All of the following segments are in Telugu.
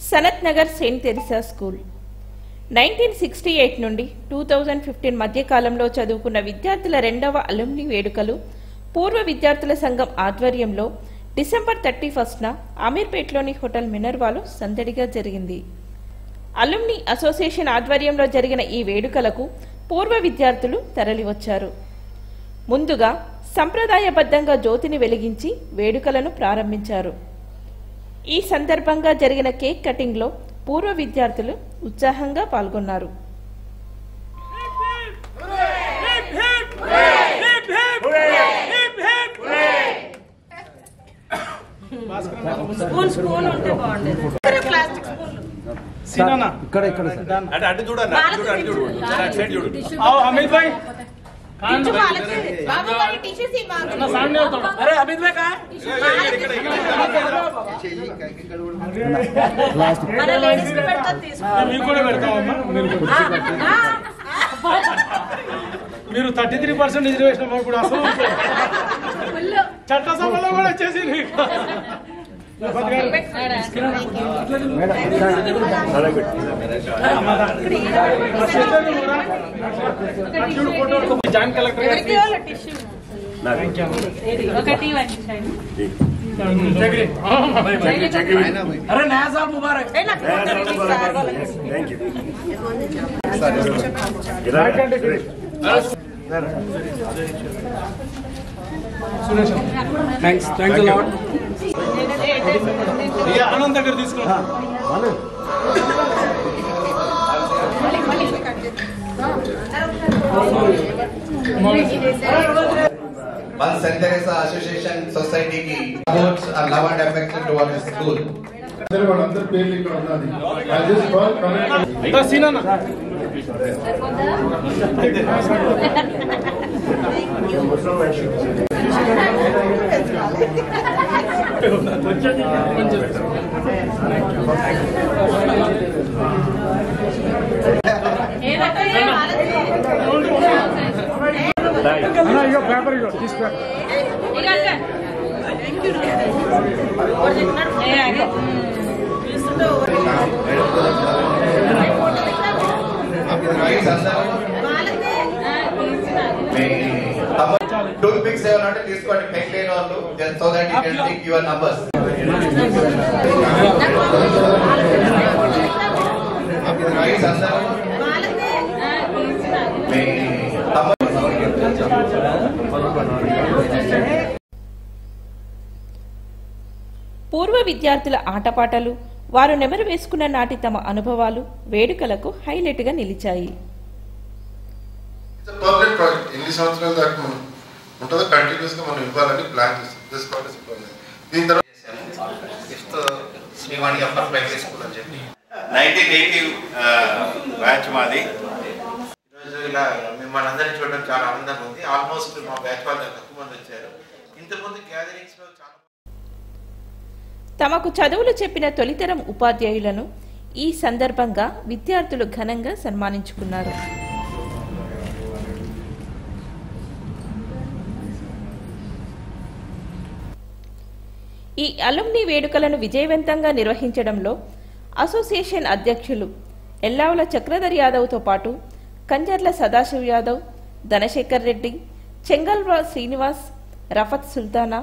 Sanath Nagar Saint Teresa school 1968 నుండి 2015 మధ్యకాలంలో చదువుకున్న విద్యార్థుల రెండవ అలుమ్ని వేడుకలు పూర్వ విద్యార్థుల సంఘం ఆధ్వర్యంలో డిసెంబర్ 31న అమీర్పేట్లోని హోటల్ మినర్వాలో సందడిగా జరిగింది. అలుమ్ని అసోసియేషన్ ఆధ్వర్యంలో జరిగిన ఈ వేడుకలకు పూర్వ విద్యార్థులు తరలివచ్చారు. ముందుగా సంప్రదాయబద్ధంగా జ్యోతిని వెలిగించి వేడుకలను ప్రారంభించారు. ఈ సందర్భంగా జరిగిన కేక్ కటింగ్లో పూర్వ విద్యార్థులు ఉత్సాహంగా పాల్గొన్నారు. మీరు 33% రిజర్వేషన్ కూడా అసలు చట్టసభలో కూడా వచ్చేసి జాయింట్ కలెక్టర్ अरे नया साल मुबारक। Thanks thanks a lot. ये आनंद దగ్గర తీసుకో One Saint Teresa Association Society की supports and love and affection towards the school. వాళ్ళందరి పేర్లు ఇక్కడ ఉన్నది. I just call connect. సీనా పేపర్ తీసుకో Don't fix your not తీసుకోండి పెన్ లేని వాళ్ళు so that you can take your numbers. పూర్వ విద్యార్థుల ఆటపాటలు, వారు నెమరు వేసుకున్న నాటి తమ అనుభవాలు వేడుకలకు హైలైట్గా నిలిచాయి. ఎన్ని సంవత్సరాల దాకా ఉంటుందో కంటిన్యూస్ గా మనం ఇవ్వాలని ప్లాన్ చేస్తాం. దీని తర్వాత శ్రీవాణి అప్పర్ ప్రైమరీ స్కూల్ అని చెప్పి 1980 బ్యాచ్ మాది. ఈరోజు ఇలా మిమ్మల్ని అందరినీ చూడడం చాలా ఆనందంగా ఉంది. ఆల్మోస్ట్ మా బ్యాచ్ వాళ్ళు తక్కువ మంది వచ్చారు. ఇంతకుముందు గ్యాదరింగ్స్ లో చాలా తమకు చదువులు చెప్పిన తొలితరం ఉపాధ్యాయులను ఈ సందర్భంగా విద్యార్థులు ఘనంగా సన్మానించుకున్నారు. ఈ అలుమ్ని వేడుకలను విజయవంతంగా నిర్వహించడంలో అసోసియేషన్ అధ్యక్షులు ఎల్లావుల చక్రధర్ యాదవ్తో పాటు కంజర్ల సదాశివ్ యాదవ్, ధనశేఖర్ రెడ్డి, చెంగల్వ శ్రీనివాస్, రఫత్ సుల్తానా,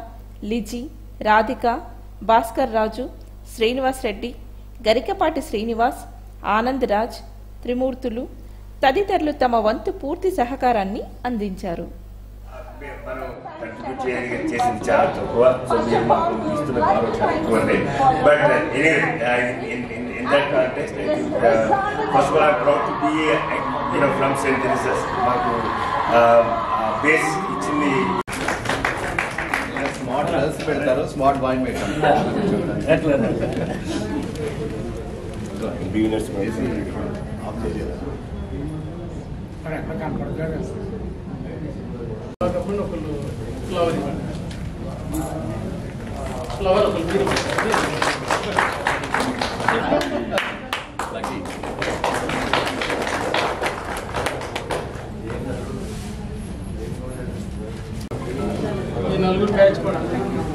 లిజీ, రాధిక, భాస్కర్ రాజు, శ్రీనివాస్ రెడ్డి, గరికపాటి శ్రీనివాస్, ఆనంద్ రాజ్, త్రిమూర్తులు తదితరులు తమ వంతు పూర్తి సహకారాన్ని అందించారు. మనం కంట్రిబ్యూట్ చేసింది చాలా తక్కువ, సో మీరు మాకు ఇస్తున్న గౌరవం చాలా ఎక్కువ ఉంది. But in that context, I think first of all I'm proud to be from Saint Teresa's. మాకు బేస్ ఇచ్చింది. స్మార్ట్ గర్ల్స్ పెడతారు, స్మార్ట్ బాయ్ పెట్టారు. Beginners flower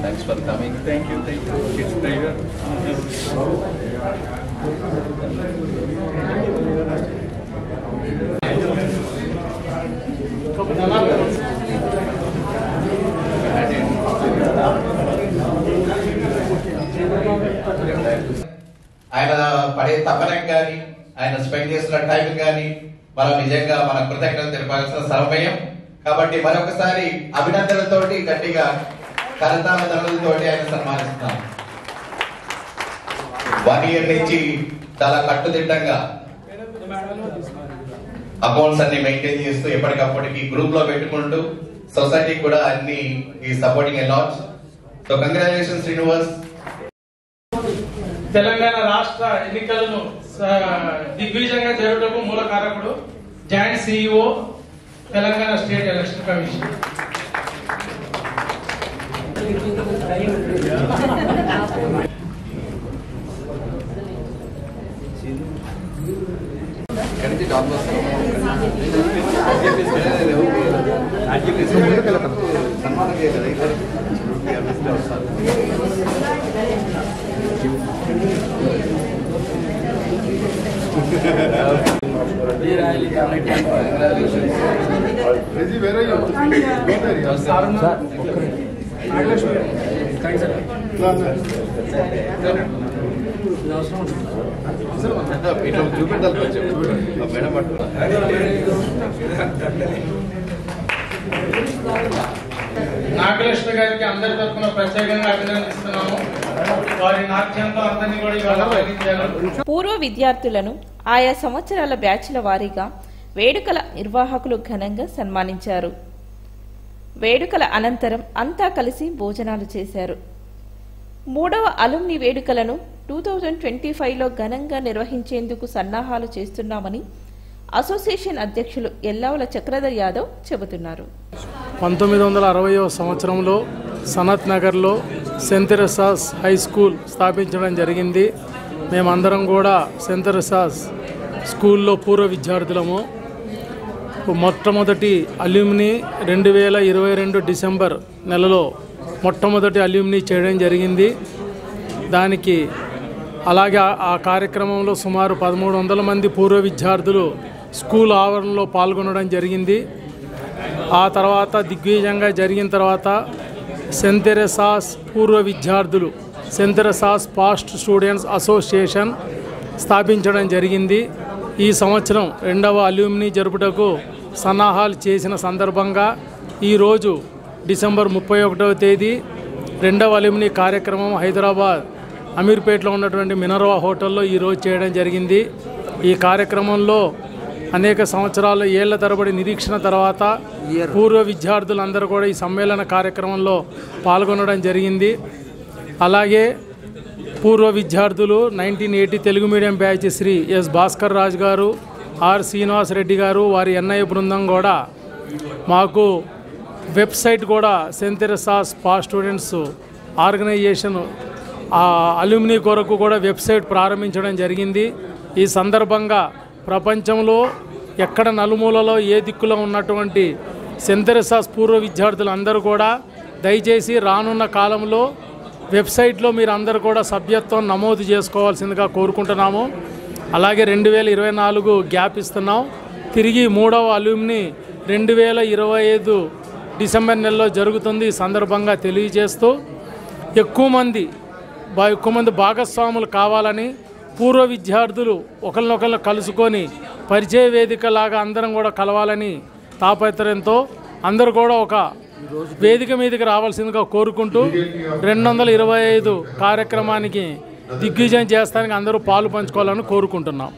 Thanks for coming. Thank you. It's a pleasure. ఆయన పడే తపనం కానీ ఆయన స్పెండ్ చేస్తున్న టైం కానీ మనం నిజంగా మన కృతజ్ఞతలు తెలిపాల్సిన సమయం. కాబట్టి మరొకసారి అభినందనలతోటి గట్టిగా కరతాళతోటి ఆయన సన్మానిస్తున్నాం. 1 year నుంచి చాలా కట్టుదిట్టంగా అకౌంట్స్ అన్ని మెయింటైన్ చేస్తూ ఎప్పటికప్పటికి గ్రూప్ లో పెట్టుకుంటూ సొసైటీ కూడా అన్ని ఈ supporting launch. So congratulations Srinivas. Telangana రాష్ట్ర ఎన్నికలను దిగ్విజయంగా జరుగుటకు మూల కారకుడు joint CEO Telangana state election commission. Nagalakshmi గారికి అందరి తరఫున ప్రత్యేకంగా అభినందిస్తున్నాము. వారి నాట్యంతో అందరినీ కూడా ఇవాళ పూర్వ విద్యార్థులను ఆయా సంవత్సరాల బ్యాచ్ల వారీగా వేడుకల నిర్వాహకులు ఘనంగా సన్మానించారు. వేడుకల అనంతరం అంతా కలిసి భోజనాలు చేశారు. 3వ అలుమ్ని వేడుకలను 2025లో ఘనంగా నిర్వహించేందుకు సన్నాహాలు చేస్తున్నామని అసోసియేషన్ అధ్యక్షులు ఎల్లావుల చక్రధర్ యాదవ్ చెబుతున్నారు. 1960వ సంవత్సరంలో సనత్ నగర్లో సెయింట్ తెరెసాస్ హై స్కూల్ స్థాపించడం జరిగింది. మేమందరం కూడా సెయింట్ తెరెసాస్ స్కూల్లో పూర్వ విద్యార్థులము. మొట్టమొదటి అల్యూమిని 2022 డిసెంబర్ నెలలో మొట్టమొదటి అల్యూమిని చేయడం జరిగింది. దానికి అలాగే ఆ కార్యక్రమంలో సుమారు 1300 మంది పూర్వ విద్యార్థులు స్కూల్ ఆవరణలో పాల్గొనడం జరిగింది. ఆ తర్వాత దిగ్విజయంగా జరిగిన తర్వాత సెయింట్ తెరెసాస్ పూర్వ విద్యార్థులు Saint Teresa's past students association స్థాపించడం జరిగింది. ఈ సంవత్సరం 2వ అల్యూమిని జరుపుటకు సన్నాహాలు చేసిన సందర్భంగా ఈరోజు డిసెంబర్ 31వ తేదీ 2వ అల్యూమిని కార్యక్రమం హైదరాబాద్ అమీర్పేటలో ఉన్నటువంటి మినర్వా హోటల్లో ఈరోజు చేయడం జరిగింది. ఈ కార్యక్రమంలో అనేక సంవత్సరాల ఏళ్ల తరబడి నిరీక్షణ తర్వాత పూర్వ విద్యార్థులందరూ కూడా ఈ సమ్మేళన కార్యక్రమంలో పాల్గొనడం జరిగింది. అలాగే పూర్వ విద్యార్థులు 1980 Telugu medium batch Sri S Bhaskar Raju గారు, ఆర్ శ్రీనివాస్ రెడ్డి గారు, వారి ఎన్ఐ బృందం కూడా మాకు వెబ్సైట్ కూడా saint Teresa's past students organization alumni కొరకు కూడా వెబ్సైట్ ప్రారంభించడం జరిగింది. ఈ సందర్భంగా ప్రపంచంలో ఎక్కడ నలుమూలలో ఏ దిక్కులో ఉన్నటువంటి సెయింట్ తెరెసాస్ పూర్వ విద్యార్థులు అందరూ కూడా దయచేసి రానున్న కాలంలో వెబ్సైట్లో మీరు అందరూ కూడా సభ్యత్వం నమోదు చేసుకోవాల్సిందిగా కోరుకుంటున్నాము. అలాగే 2024 గ్యాప్ ఇస్తున్నాం. తిరిగి 3వ అల్యూమిని 2025 డిసెంబర్ నెలలో జరుగుతుంది. ఈ సందర్భంగా తెలియజేస్తూ ఎక్కువ మంది భాగస్వాములు కావాలని, పూర్వ విద్యార్థులు ఒకరినొకరిని కలుసుకొని పరిచయ వేదికలాగా అందరం కూడా కలవాలని తాపత్రయంతో అందరూ కూడా ఒక వేదిక మీదకి రావాల్సిందిగా కోరుకుంటూ 225 కార్యక్రమానికి దిగ్విజయం చేస్తానికి అందరూ పాలు పంచుకోవాలని కోరుకుంటున్నాం.